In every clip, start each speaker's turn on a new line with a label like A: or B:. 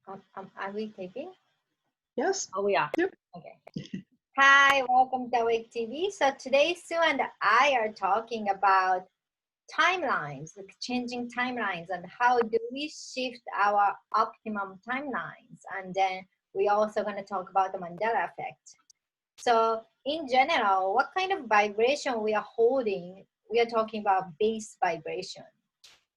A: Are we taping?
B: Yes.
A: Oh, we are.
B: Yep.
A: Okay. Hi, welcome to Awake TV. So today, Sue and I are talking about timelines, like changing timelines, and how do we shift our optimum timelines. And then we're also going to talk about the Mandela effect. So in general, what kind of vibration we are holding, we are talking about base vibration.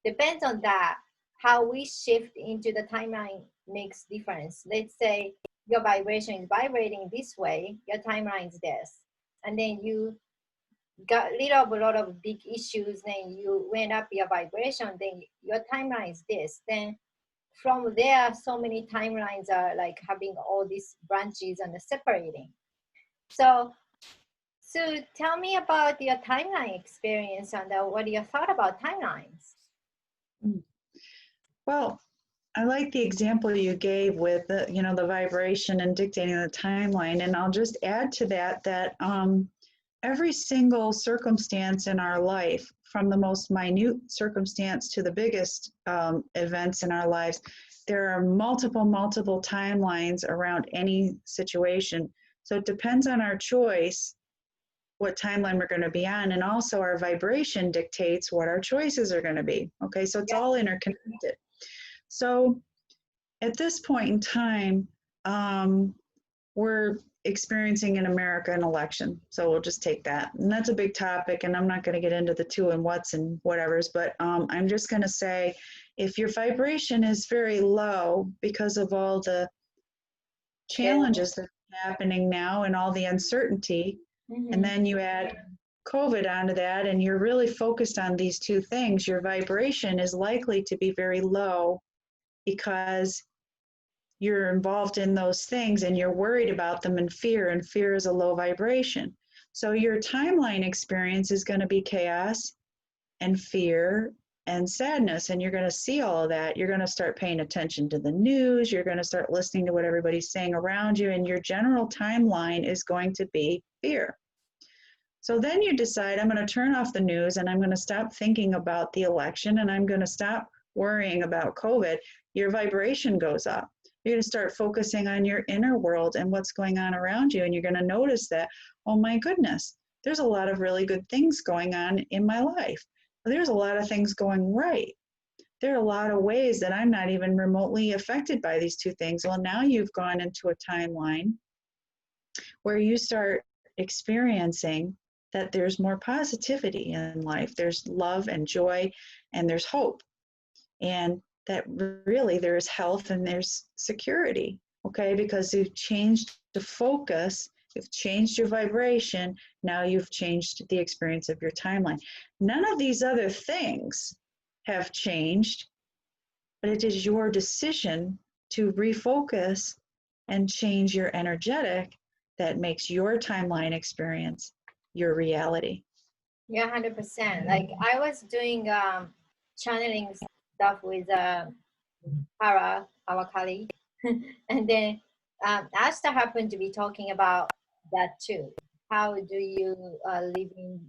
A: Depends on that, how we shift into the timeline makes difference. Let's say your vibration is vibrating this way, your timeline is this, and then you got a lot of big issues, then you went up your vibration, then your timeline is this. Then from there, so many timelines are like having all these branches and separating. So tell me about your timeline experience and what your thought about timelines.
B: Well, I like the example you gave with the vibration and dictating the timeline. And I'll just add to that every single circumstance in our life, from the most minute circumstance to the biggest events in our lives, there are multiple timelines around any situation. So it depends on our choice what timeline we're going to be on, and also our vibration dictates what our choices are going to be. Okay, so it's all interconnected. So at this point in time, we're experiencing in America an election. So we'll just take that. And that's a big topic, and I'm not going to get into the two and what's and whatevers, but I'm just going to say, if your vibration is very low because of all the challenges that are happening now and all the uncertainty, and then you add COVID onto that, and you're really focused on these two things, your vibration is likely to be very low because you're involved in those things and you're worried about them, and fear is a low vibration. So your timeline experience is going to be chaos and fear and sadness, and you're going to see all of that. You're going to start paying attention to the news, you're going to start listening to what everybody's saying around you, and your general timeline is going to be fear. So then you decide, I'm going to turn off the news and I'm going to stop thinking about the election and I'm going to stop worrying about COVID. Your vibration goes up. You're going to start focusing on your inner world and what's going on around you. And you're going to notice that, oh my goodness, there's a lot of really good things going on in my life. There's a lot of things going right. There are a lot of ways that I'm not even remotely affected by these two things. Well, now you've gone into a timeline where you start experiencing that there's more positivity in life. There's love and joy and there's hope. And that really there's health and there's security, okay? Because you've changed the focus, you've changed your vibration, now you've changed the experience of your timeline. None of these other things have changed, but it is your decision to refocus and change your energetic that makes your timeline experience your reality.
A: Yeah, 100%. Like I was doing channeling stuff with Hara, our colleague, and then Asta happened to be talking about that too. How do you live in,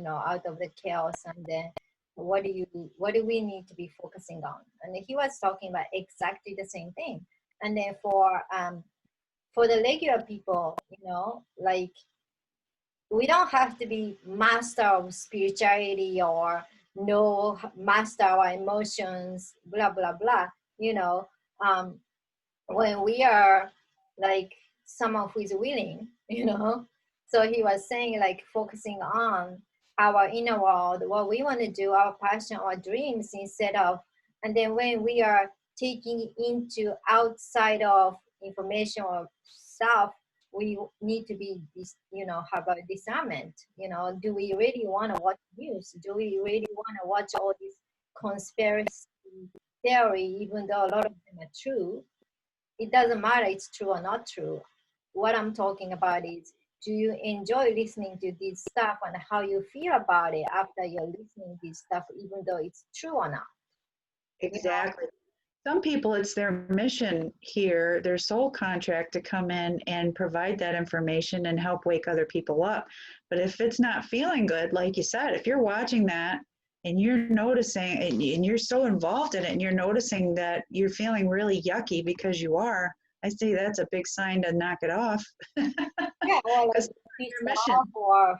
A: out of the chaos, and then what do we need to be focusing on? And he was talking about exactly the same thing. And then for the regular people, like we don't have to be master of spirituality or know master our emotions, blah blah blah. Um, when we are like someone who is willing, So he was saying like focusing on our inner world, what we want to do, our passion, our dreams, instead of, and then when we are taking into outside of information or stuff, we need to be this, have a discernment. Do we really want to watch news? Do we really want to watch all these conspiracy theory, even though a lot of them are true? It doesn't matter it's true or not true. What I'm talking about is, do you enjoy listening to this stuff and how you feel about it after you're listening to this stuff, even though it's true or not?
B: Exactly. Some people, it's their mission here, their soul contract to come in and provide that information and help wake other people up. But if it's not feeling good, like you said, if you're watching that and you're noticing, and you're so involved in it, and you're noticing that you're feeling really yucky because you are, I say that's a big sign to knock it off.
A: Yeah, or like
B: Because
A: pissed
B: your mission.
A: off or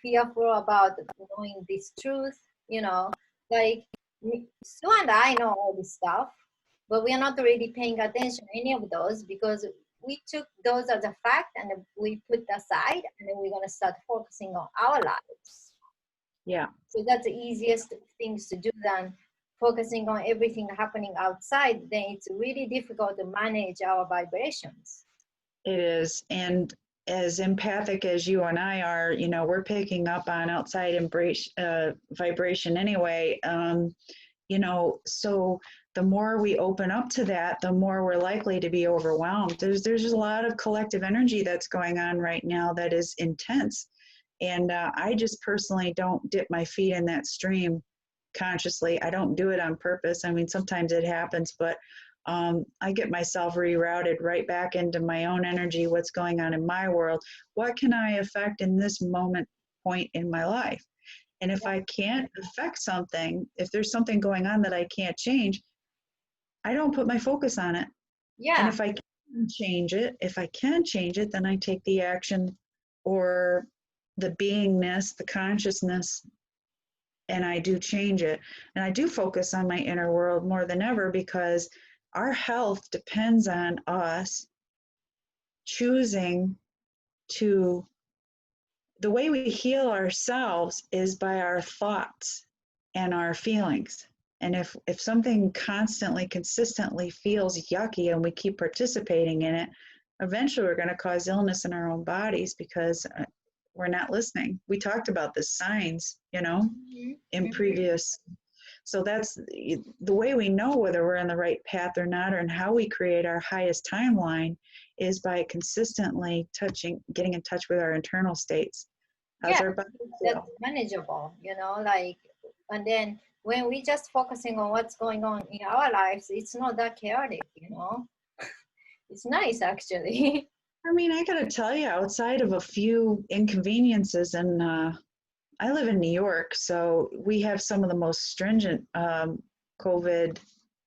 A: fearful about knowing this truth, you know, like Sue and I know all this stuff, but we are not really paying attention to any of those because we took those as a fact and we put aside and then we're going to start focusing on our lives.
B: Yeah,
A: So that's the easiest things to do than focusing on everything happening outside. Then it's really difficult to manage our vibrations.
B: it is. And as empathic as you and I are, we're picking up on outside vibration anyway. So the more we open up to that, the more we're likely to be overwhelmed. There's just a lot of collective energy that's going on right now that is intense. And I just personally don't dip my feet in that stream consciously. I don't do it on purpose. I mean, sometimes it happens, but I get myself rerouted right back into my own energy, what's going on in my world. What can I affect in this point in my life? And if I can't affect something, if there's something going on that I can't change, I don't put my focus on it. And
A: Yeah.
B: if I can change it, then I take the action or the beingness, the consciousness, and I do change it. And I do focus on my inner world more than ever because our health depends on us choosing to, the way we heal ourselves is by our thoughts and our feelings. And if something constantly, consistently feels yucky and we keep participating in it, eventually we're going to cause illness in our own bodies because we're not listening. We talked about the signs, in previous. So that's the way we know whether we're on the right path or not, and how we create our highest timeline is by consistently getting in touch with our internal states. How's
A: Yeah,
B: our body
A: that's
B: feel?
A: manageable, like, and then when we just focusing on what's going on in our lives, it's not that chaotic. It's nice actually.
B: I mean, I gotta tell you, outside of a few inconveniences, and I live in New York, so we have some of the most stringent COVID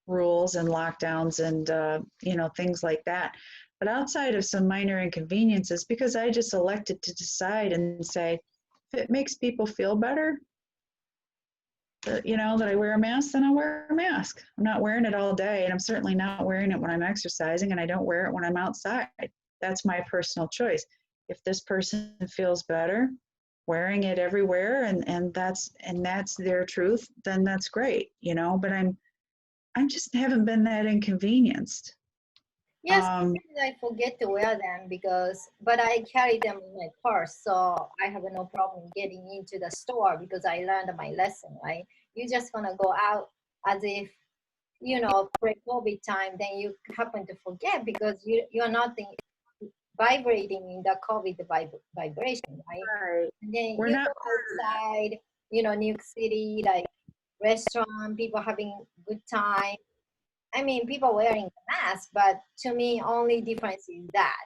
B: rules and lockdowns and things like that. But outside of some minor inconveniences, because I just elected to decide and say, if it makes people feel better, that I wear a mask, then I'll wear a mask. I'm not wearing it all day, and I'm certainly not wearing it when I'm exercising, and I don't wear it when I'm outside. That's my personal choice. If this person feels better wearing it everywhere, and that's their truth, then that's great, but I'm just haven't been that inconvenienced.
A: Yes, I forget to wear them but I carry them in my purse, so I have no problem getting into the store because I learned my lesson, right? You're just gonna go out as if, pre-COVID time, then you happen to forget because you're not vibrating in the COVID vibration, right?
B: Right.
A: And then
B: We're
A: you
B: not
A: go outside, New York City, like restaurant, people having good time. I mean, people wearing the mask, but to me, only difference is that,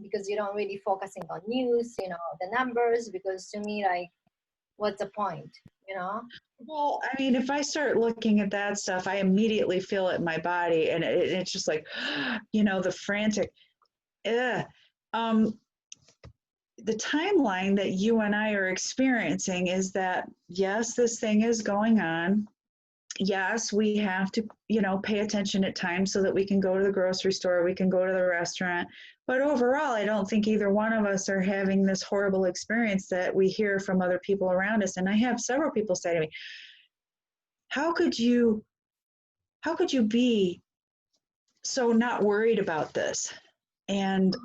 A: because you don't really focusing on news, the numbers, because to me, like, what's the point, you know?
B: Well, I mean, if I start looking at that stuff, I immediately feel it in my body, and it's just like, the frantic. Ugh. Um, the timeline that you and I are experiencing is that, yes, this thing is going on. Yes, we have to, pay attention at times so that we can go to the grocery store, we can go to the restaurant. But overall, I don't think either one of us are having this horrible experience that we hear from other people around us. And I have several people say to me, how could you be so not worried about this? And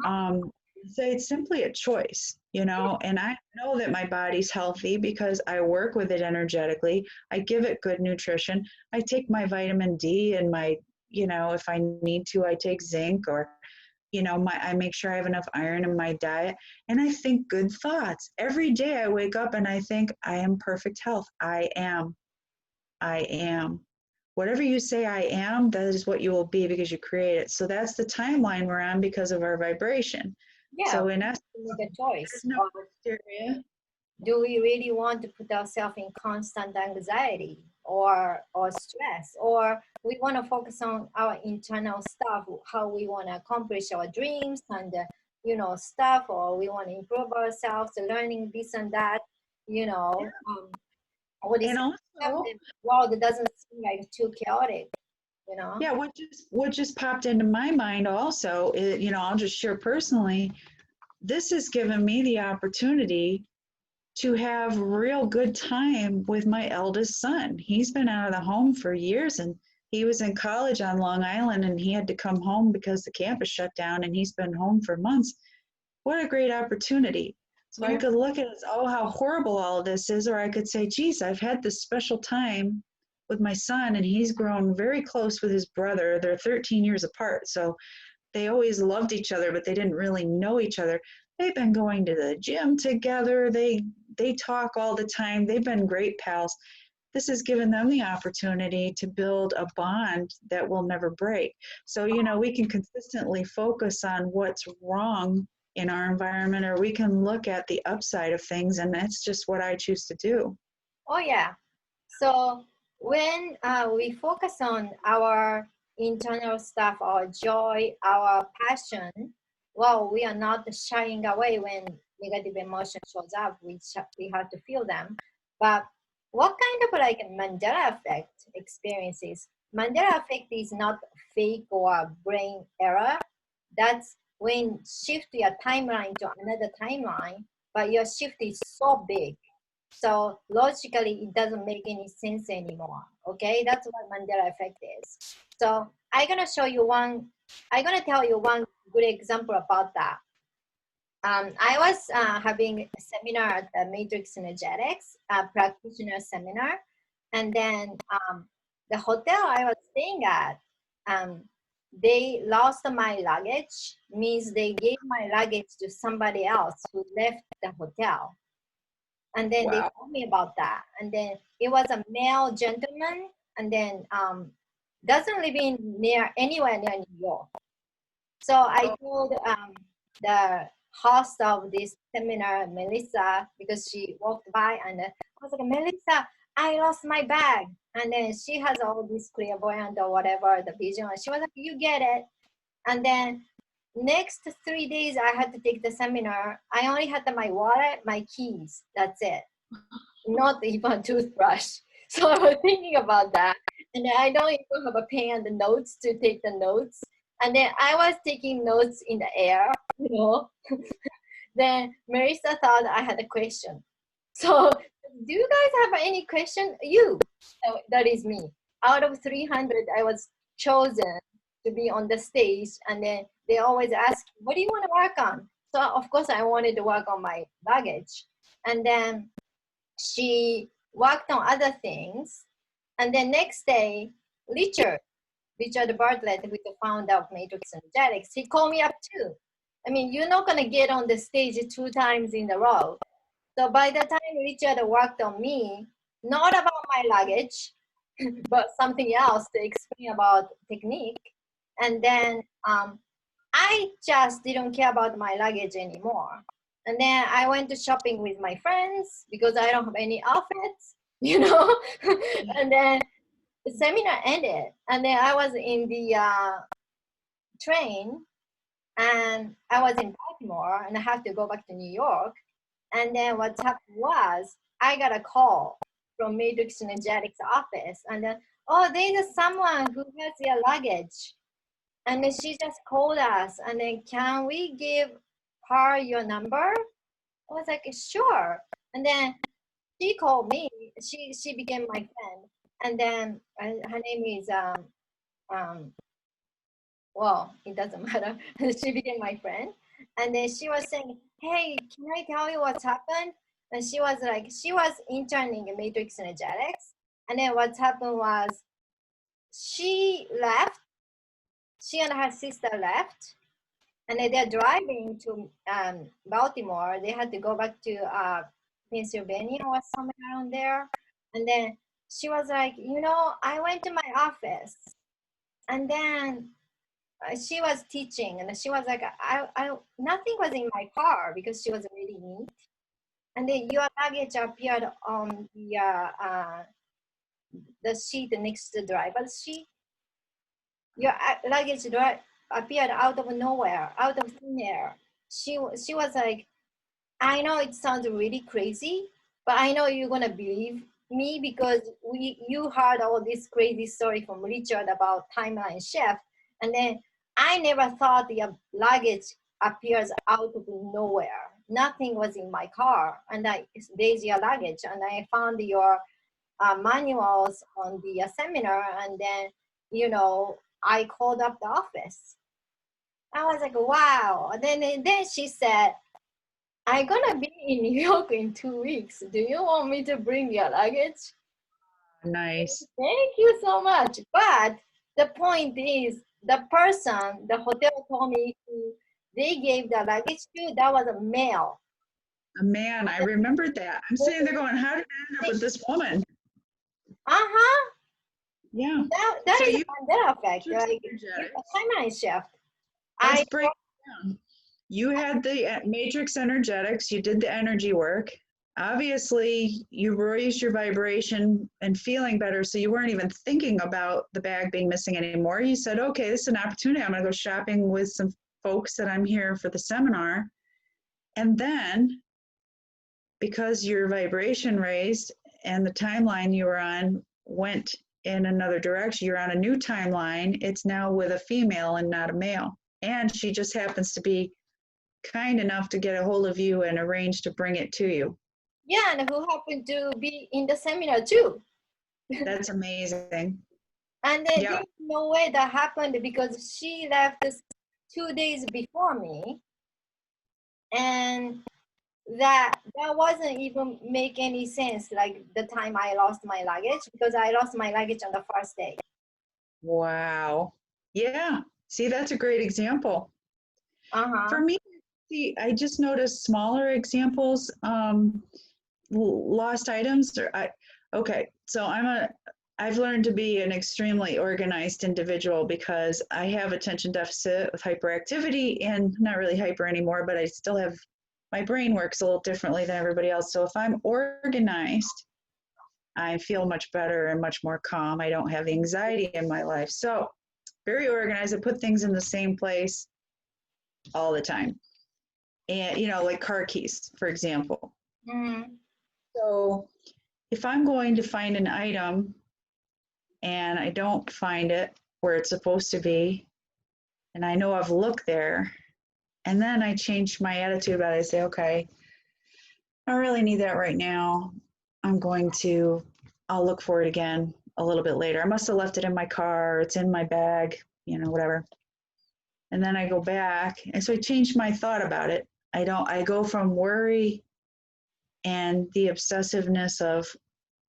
B: say it's simply a choice, and I know that my body's healthy because I work with it energetically. I give it good nutrition. I take my vitamin D and my, if I need to, I take zinc, or, I make sure I have enough iron in my diet. And I think good thoughts. Every day I wake up and I think I am perfect health. I am. Whatever you say I am, that is what you will be because you create it. So that's the timeline we're on because of our vibration.
A: Yeah,
B: So in essence,
A: make a choice.
B: there's no hysteria.
A: do we really want to put ourselves in constant anxiety or stress, or we want to focus on our internal stuff, how we want to accomplish our dreams and stuff, or we want to improve ourselves, learning this and that, you know, all this
B: And
A: stuff.
B: also,
A: The world doesn't seem like too chaotic, you know.
B: yeah, what just popped into my mind also, I'll just share personally, this has given me the opportunity to have real good time with my eldest son. He's been out of the home for years, and he was in college on Long Island, and he had to come home because the campus shut down, and he's been home for months. What a great opportunity. So I
A: Mhm.
B: could look at it as, oh, how horrible all of this is, or I could say, geez, I've had this special time with my son, and he's grown very close with his brother. They're 13 years apart. So they always loved each other, but they didn't really know each other. They've been going to the gym together. They talk all the time. They've been great pals. This has given them the opportunity to build a bond that will never break. So, we can consistently focus on what's wrong in our environment, or we can look at the upside of things, and that's just what I choose to do.
A: Oh yeah. So when we focus on our internal stuff, our joy, our passion, well, we are not shying away when negative emotion shows up. We have to feel them. But what kind of like Mandela effect experiences? Mandela effect is not fake or brain error. That's when shift your timeline to another timeline, but your shift is so big, so logically, it doesn't make any sense anymore. Okay, that's what Mandela effect is. So I'm gonna tell you one good example about that. I was having a seminar at the Matrix Energetics practitioner seminar, and then the hotel I was staying at, um, they lost my luggage. Means they gave my luggage to somebody else who left the hotel, and then they
B: Wow.
A: told me about that, and then it was a male gentleman, and then doesn't live in near anywhere near New York. So I
B: Oh,
A: told the host of this seminar, Melissa, because she walked by, and I was like, Melissa, I lost my bag. And then she has all this clairvoyant or whatever, the vision. And she was like, you get it. And then next 3 days, I had to take the seminar. I only had my wallet, my keys. That's it. Not even toothbrush. So I was thinking about that. And then I don't even have a pen and the notes to take the notes. And then I was taking notes in the air, you know. Then Marissa thought I had a question. So do you guys have any question? You. So that is me. Out of 300, I was chosen to be on the stage. And then they always ask, what do you want to work on? So of course I wanted to work on my luggage. And then she worked on other things. And then next day, Richard Bartlett, who's the founder of Matrix Energetics, he called me up too. I mean, you're not gonna get on the stage 2 times in a row. So by the time Richard worked on me, not about my luggage, but something else to explain about technique. And then I just didn't care about my luggage anymore. And then I went to shopping with my friends because I don't have any outfits, you know. And then the seminar ended, and then I was in the train, and I was in Baltimore, and I have to go back to New York. And then what happened was I got a call from Matrix Energetics office, and then, oh, there's someone who has your luggage. And then she just called us, and then, can we give her your number? I was like, sure. And then she called me. She became my friend. And then her name is um well, it doesn't matter. She became my friend. And then she was saying, hey, can I tell you what's happened? And she was like, she was interning in Matrix Energetics. And then what happened was she left, she and her sister left, and then they're driving to Baltimore. They had to go back to Pennsylvania or somewhere around there. And then she was like, I went to my office, and then she was teaching, and she was like, I nothing was in my car because she was really neat. and then your luggage appeared on the seat next to the driver's seat. Your luggage appeared out of nowhere, out of thin air. She was like, I know it sounds really crazy, but I know you're gonna believe me because you heard all this crazy story from Richard about timeline shift, and then I never thought your luggage appears out of nowhere. Nothing was in my car, and there's your luggage, and I found your manuals on the seminar, and then I called up the office. I was like, wow. And then she said, I'm gonna be in New York in 2 weeks. Do you want me to bring your luggage?
B: Nice.
A: Thank you so much. But the point is, the person, the hotel told me who they gave the luggage to, that was a male.
B: Man, I remembered that. I'm sitting there going, how did I end up with this woman?
A: Uh-huh.
B: Yeah.
A: That
B: So
A: is
B: you
A: a Mandela effect. Like
B: energetics.
A: a timeline shift.
B: Let's
A: I
B: break it down. You had the matrix energetics, you did the energy work. Obviously, you raised your vibration and feeling better, so you weren't even thinking about the bag being missing anymore. You said, okay, this is an opportunity. I'm going to go shopping with some folks that I'm here for the seminar. And then, because your vibration raised and the timeline you were on went in another direction, you're on a new timeline. It's now with a female and not a male. And she just happens to be kind enough to get a hold of you and arrange to bring it to you.
A: Yeah, and who happened to be in the seminar too.
B: That's amazing.
A: And then
B: Yeah.
A: there's no way that happened because she left us 2 days before me, and that wasn't even make any sense. Like the time I lost my luggage, because I lost my luggage on the first day.
B: Wow. Yeah. See, that's a great example.
A: Uh-huh.
B: For me, see, I just noticed smaller examples, lost items. Okay, so I've learned to be an extremely organized individual because I have attention deficit with hyperactivity and not really hyper anymore, but I still have, my brain works a little differently than everybody else. So if I'm organized, I feel much better and much more calm. I don't have anxiety in my life. So very organized. I put things in the same place all the time. And, like car keys, for example.
A: Mm-hmm.
B: So if I'm going to find an item and I don't find it where it's supposed to be, and I know I've looked there, and then I change my attitude about it. I say, okay, I don't really need that right now. I'll look for it again a little bit later. I must have left it in my car, it's in my bag, whatever. And then I go back. And so I changed my thought about it. I go from worry and the obsessiveness of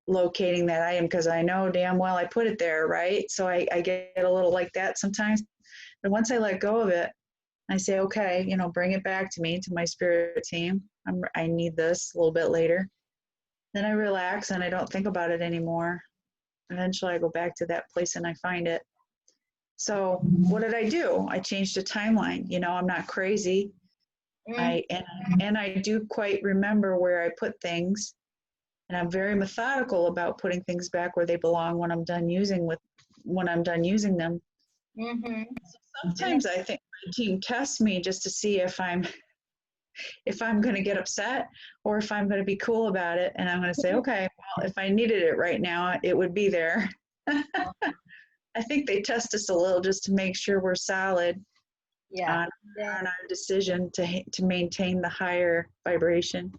B: locating that item because I know damn well I put it there, right? So I get a little like that sometimes. But once I let go of it, I say, okay, bring it back to me, to my spirit team. I need this a little bit later. Then I relax and I don't think about it anymore. Eventually I go back to that place and I find it. So what did I do? I changed the timeline. I'm not crazy.
A: Mm-hmm.
B: And I do quite remember where I put things, and I'm very methodical about putting things back where they belong when I'm done using them.
A: Mm-hmm.
B: Sometimes I think my team tests me just to see if I'm going to get upset or if I'm going to be cool about it, and I'm going to say, okay, well, if I needed it right now, it would be there. I think they test us a little just to make sure we're solid
A: Yeah.
B: on our decision to maintain the higher vibration.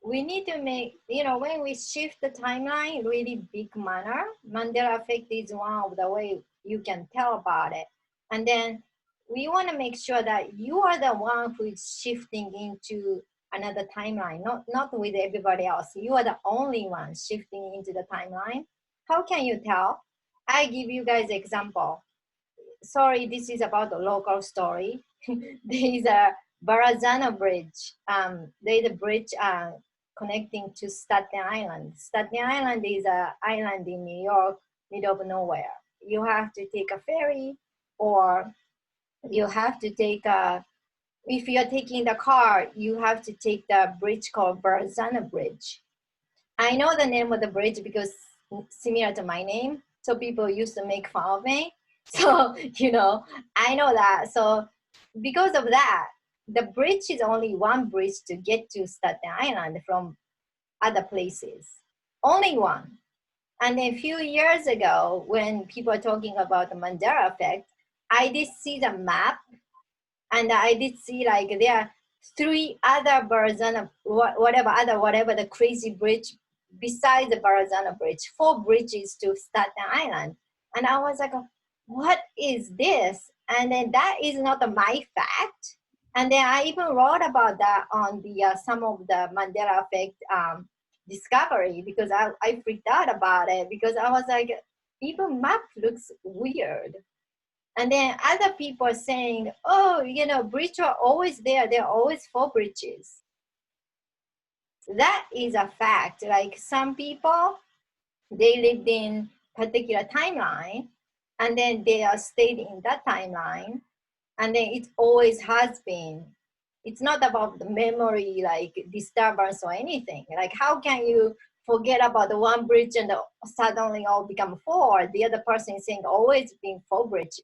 A: We need to make, when we shift the timeline really big manner, Mandela effect is one of the way you can tell about it. And then we want to make sure that you are the one who is shifting into another timeline, not with everybody else. You are the only one shifting into the timeline. How can you tell? I give you guys example. Sorry, this is about the local story. There is a Barazana Bridge. There's a bridge connecting to Staten Island. Staten Island is an island in New York, middle of nowhere. You have to take a ferry, or you have to take a if you're taking the car, you have to take the bridge called Barzana Bridge. I know the name of the bridge because similar to my name, so people used to make fun of me. So I know that. So because of that, the bridge is only one bridge to get to Staten Island from other places. Only one. And then a few years ago, when people are talking about the Mandela effect, I did see the map, and I did see like there are three other Barazana, whatever the crazy bridge besides the Barazana Bridge, four bridges to Staten Island. And I was like, what is this? And then that is not my fact. And then I even wrote about that on the some of the Mandela effect discovery, because I freaked out about it, because I was like, even map looks weird. And then other people are saying, oh, bridges are always there. There are always four bridges. That is a fact. Like some people, they lived in particular timeline, and then they are stayed in that timeline, and then it always has been. It's not about the memory, like disturbance or anything. Like how can you forget about the one bridge and suddenly all become four? The other person is saying always been four bridges.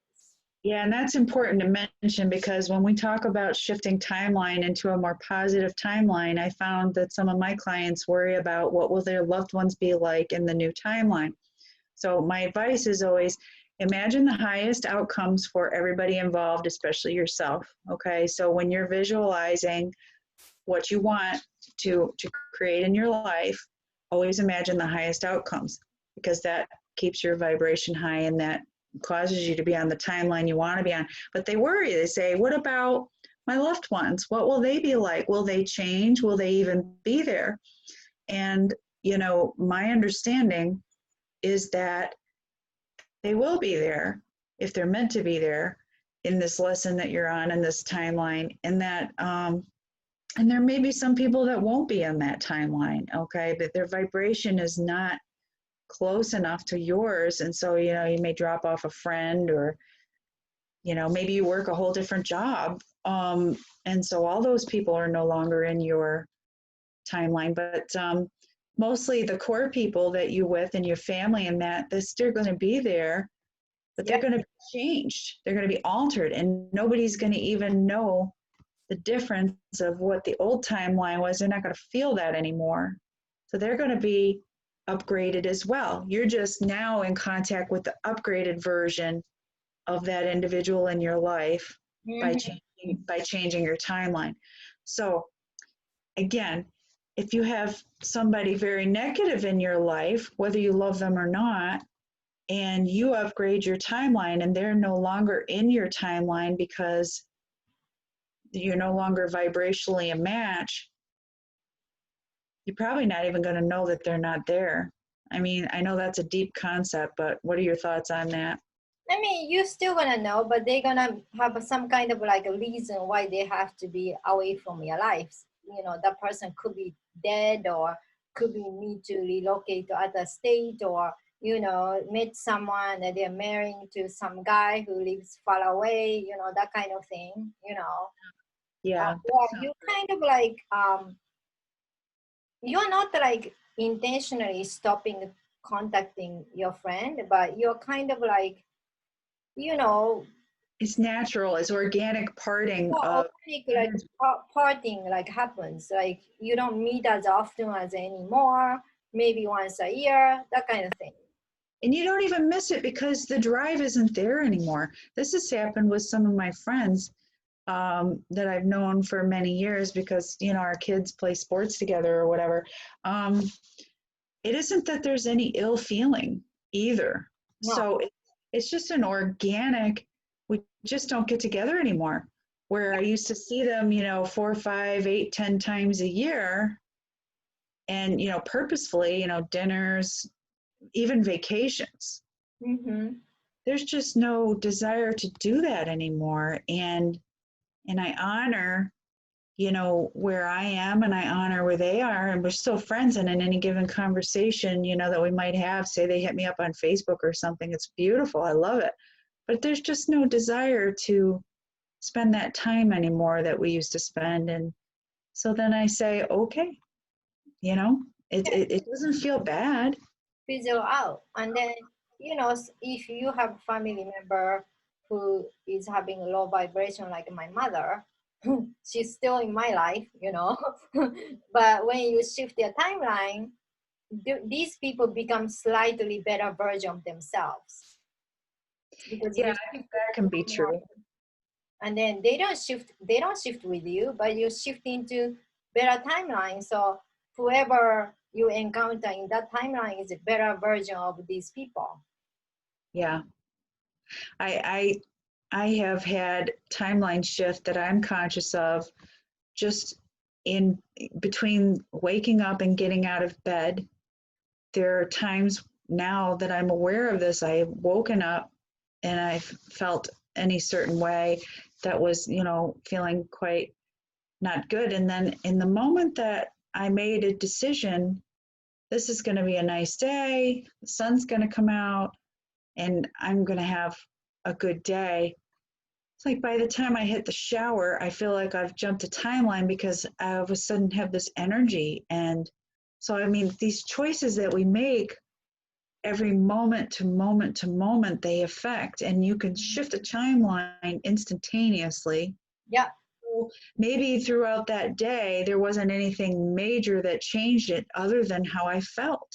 B: Yeah, and that's important to mention because when we talk about shifting timeline into a more positive timeline, I found that some of my clients worry about what will their loved ones be like in the new timeline. So my advice is always imagine the highest outcomes for everybody involved, especially yourself. Okay, so when you're visualizing what you want to create in your life, always imagine the highest outcomes, because that keeps your vibration high and that causes you to be on the timeline you want to be on. But they worry, they say, what about my loved ones? What will they be like? Will they change? Will they even be there? And my understanding is that they will be there if they're meant to be there in this lesson that you're on, in this timeline, and that and there may be some people that won't be on that timeline, okay, but their vibration is not close enough to yours, and so you may drop off a friend, or maybe you work a whole different job, and so all those people are no longer in your timeline. But mostly the core people that you with and your family and that, they're still going to be there, but they're going to be changed, they're going to be altered, and nobody's going to even know the difference of what the old timeline was. They're not going to feel that anymore. So they're going to be upgraded as well. You're just now in contact with the upgraded version of that individual in your life by changing your timeline. So again, if you have somebody very negative in your life, whether you love them or not, and you upgrade your timeline and they're no longer in your timeline because you're no longer vibrationally a match, you're probably not even going to know that they're not there. I mean, I know that's a deep concept, but what are your thoughts on that?
A: I mean, you're still gonna know, but they're gonna have some kind of like a reason why they have to be away from your lives. That person could be dead, or could be need to relocate to other state, or meet someone that they're marrying to some guy who lives far away. That kind of thing.
B: Yeah.
A: Or you kind of like you're not like intentionally stopping contacting your friend, but you're kind of like you know
B: It's natural, it's organic parting of
A: organic like parting like happens, like you don't meet as often as anymore, maybe once a year, that kind of thing.
B: and you don't even miss it because the drive isn't there anymore. This has happened with some of my friends that I've known for many years because our kids play sports together or whatever. It isn't that there's any ill feeling either.
A: No.
B: So it's just an organic, we just don't get together anymore. Where I used to see them, 4, 5, 8, 10 times a year, and purposefully, dinners, even vacations.
A: Mm-hmm.
B: There's just no desire to do that anymore. And I honor where I am, and I honor where they are, and we're still friends. And in any given conversation, that we might have, say they hit me up on Facebook or something, it's beautiful. I love it. But there's just no desire to spend that time anymore that we used to spend. And so then I say, okay, you know, it doesn't feel bad.
A: fizzle out. And then, if you have a family member who is having a low vibration, like my mother, she's still in my life. But when you shift their timeline, these people become slightly better version of themselves because
B: Yeah,
A: you
B: I think
A: shift
B: that can be
A: their
B: true.
A: timeline. And then they don't shift with you, but you shift into better timeline. So whoever you encounter in that timeline is a better version of these people.
B: Yeah. I have had timeline shift that I'm conscious of just in between waking up and getting out of bed. There are times now that I'm aware of this. I have woken up and I've felt any certain way that was, feeling quite not good. And then in the moment that I made a decision, this is going to be a nice day, the sun's going to come out, and I'm going to have a good day. It's like by the time I hit the shower, I feel like I've jumped a timeline because I all of a sudden have this energy. And so, I mean, these choices that we make every moment to moment to moment, they affect, and you can shift a timeline instantaneously.
A: Yeah.
B: Maybe throughout that day, there wasn't anything major that changed it other than how I felt.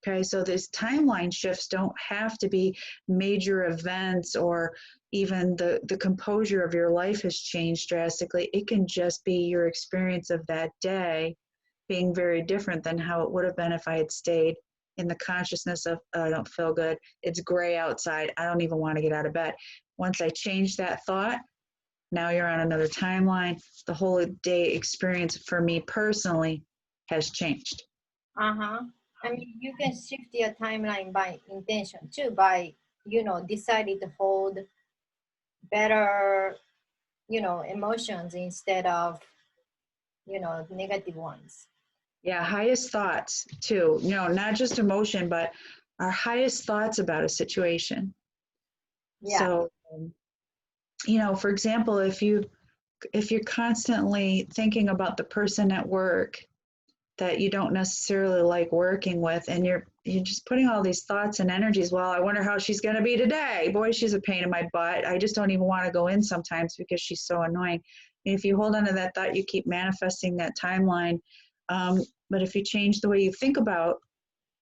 B: Okay, so these timeline shifts don't have to be major events or even the composure of your life has changed drastically. It can just be your experience of that day being very different than how it would have been if I had stayed in the consciousness of, oh, I don't feel good. It's gray outside. I don't even want to get out of bed. Once I change that thought, now you're on another timeline. The whole day experience for me personally has changed.
A: Uh-huh. I mean, you can shift your timeline by intention too, by, deciding to hold better, emotions instead of, negative ones.
B: Yeah, highest thoughts too. Not just emotion, but our highest thoughts about a situation.
A: Yeah.
B: So, for example, if you're constantly thinking about the person at work that you don't necessarily like working with, and you're just putting all these thoughts and energies, well, I wonder how she's going to be today. Boy, she's a pain in my butt. I just don't even want to go in sometimes because she's so annoying. And if you hold on to that thought, you keep manifesting that timeline. But if you change the way you think about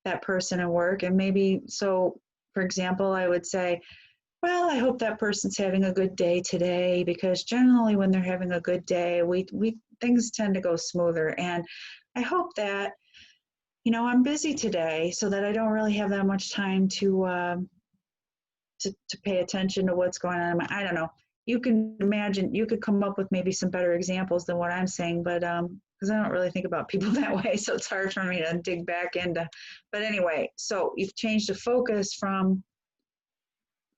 B: that person at work, and maybe so, for example, I would say, well, I hope that person's having a good day today, because generally when they're having a good day, we things tend to go smoother. And I hope that, I'm busy today so that I don't really have that much time to pay attention to what's going on. I don't know. You can imagine, you could come up with maybe some better examples than what I'm saying, but because I don't really think about people that way, so it's hard for me to dig back into. But anyway, so you've changed the focus from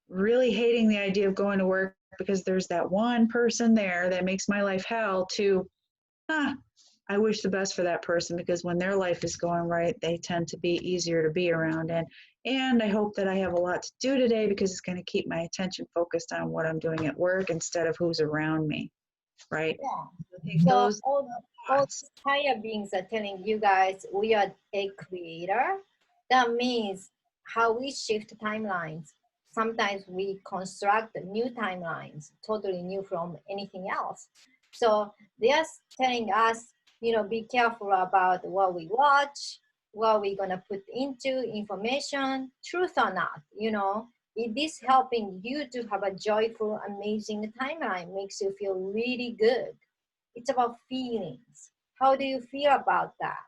B: really hating the idea of going to work because there's that one person there that makes my life hell to, I wish the best for that person, because when their life is going right, they tend to be easier to be around. And I hope that I have a lot to do today because it's going to keep my attention focused on what I'm doing at work instead of who's around me, right?
A: Yeah.
B: I think
A: So
B: those
A: all
B: thoughts.
A: these higher beings are telling you guys we are a creator. That means how we shift timelines. Sometimes we construct new timelines, totally new from anything else. So they are telling us, be careful about what we watch, what we're gonna put into information, truth or not, It is helping you to have a joyful, amazing timeline, makes you feel really good. It's about feelings. How do you feel about that?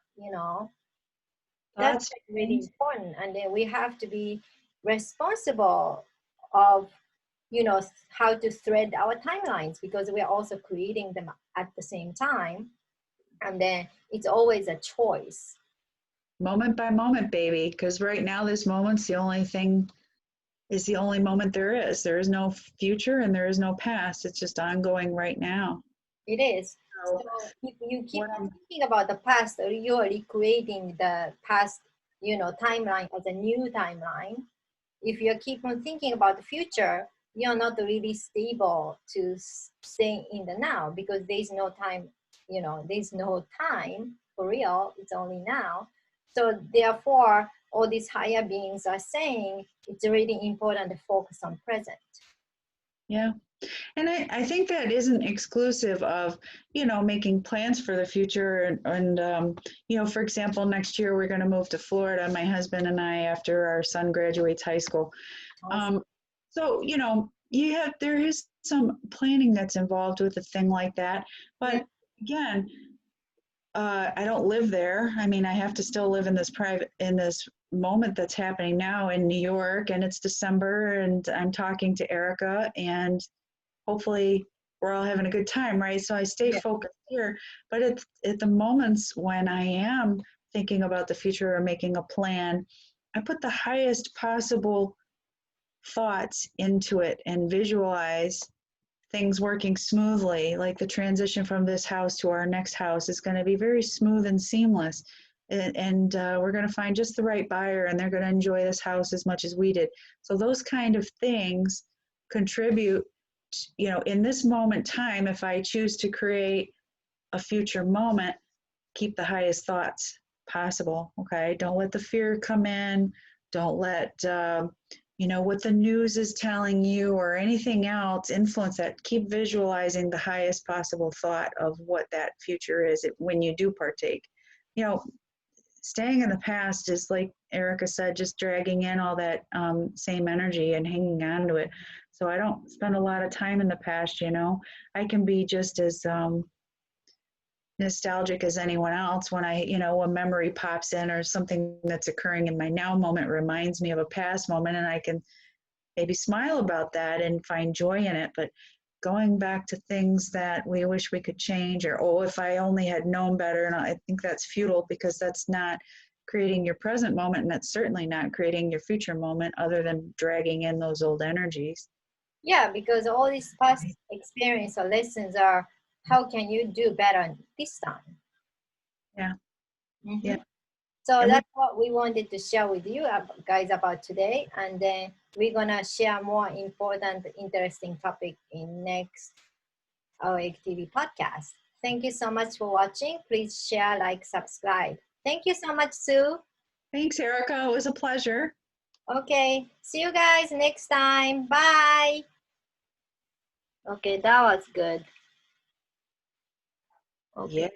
A: That's
B: Thoughts,
A: really
B: feelings.
A: important. And then we have to be responsible of, how to thread our timelines, because we are also creating them at the same time. And then it's always a choice.
B: Moment by moment, baby, because right now this moment's the only thing, is the only moment there is. There is no future and there is no past. It's just ongoing right now.
A: It is.
B: So
A: So if you keep
B: what
A: on
B: I'm
A: thinking about the past, or you're recreating the past, timeline as a new timeline. If you keep on thinking about the future, you're not really stable to stay in the now, because there's no time, there's no time for real, it's only now. So therefore, all these higher beings are saying it's really important to focus on present.
B: Yeah. And I think that isn't exclusive of, making plans for the future. And for example, next year we're going to move to Florida, my husband and I, after our son graduates high school.
A: Awesome.
B: So, there is some planning that's involved with a thing like that. But again, I don't live there. I mean, I have to still live in this moment that's happening now in New York, and it's December, and I'm talking to Erica, and hopefully we're all having a good time, right? So I stay focused here. But at the moments when I am thinking about the future or making a plan, I put the highest possible thoughts into it and visualize things working smoothly. Like the transition from this house to our next house is going to be very smooth and seamless. And we're going to find just the right buyer, and they're going to enjoy this house as much as we did. So those kind of things contribute, in this moment time, if I choose to create a future moment, keep the highest thoughts possible. Okay. Don't let the fear come in. Don't let, what the news is telling you or anything else influence that. Keep visualizing the highest possible thought of what that future is when you do partake. Staying in the past is, like Erica said, just dragging in all that same energy and hanging on to it. So I don't spend a lot of time in the past. I can be just as nostalgic as anyone else when a memory pops in, or something that's occurring in my now moment reminds me of a past moment, and I can maybe smile about that and find joy in it. But going back to things that we wish we could change, or, oh, if I only had known better, and I think that's futile, because that's not creating your present moment, and that's certainly not creating your future moment, other than dragging in those old energies.
A: Yeah, because all these past experience or lessons are, how can you do better this time?
B: Yeah.
A: Mm-hmm.
B: Yeah.
A: So
B: And
A: that's what we wanted to share with you guys about today. And then we're gonna share more important, interesting topic in next our activity podcast. Thank you so much for watching. Please share, like, subscribe. Thank you so much, Sue.
B: thanks, Erica. It was a pleasure.
A: Okay, see you guys next time. Bye. Okay, that was good. Okay.
B: Yeah.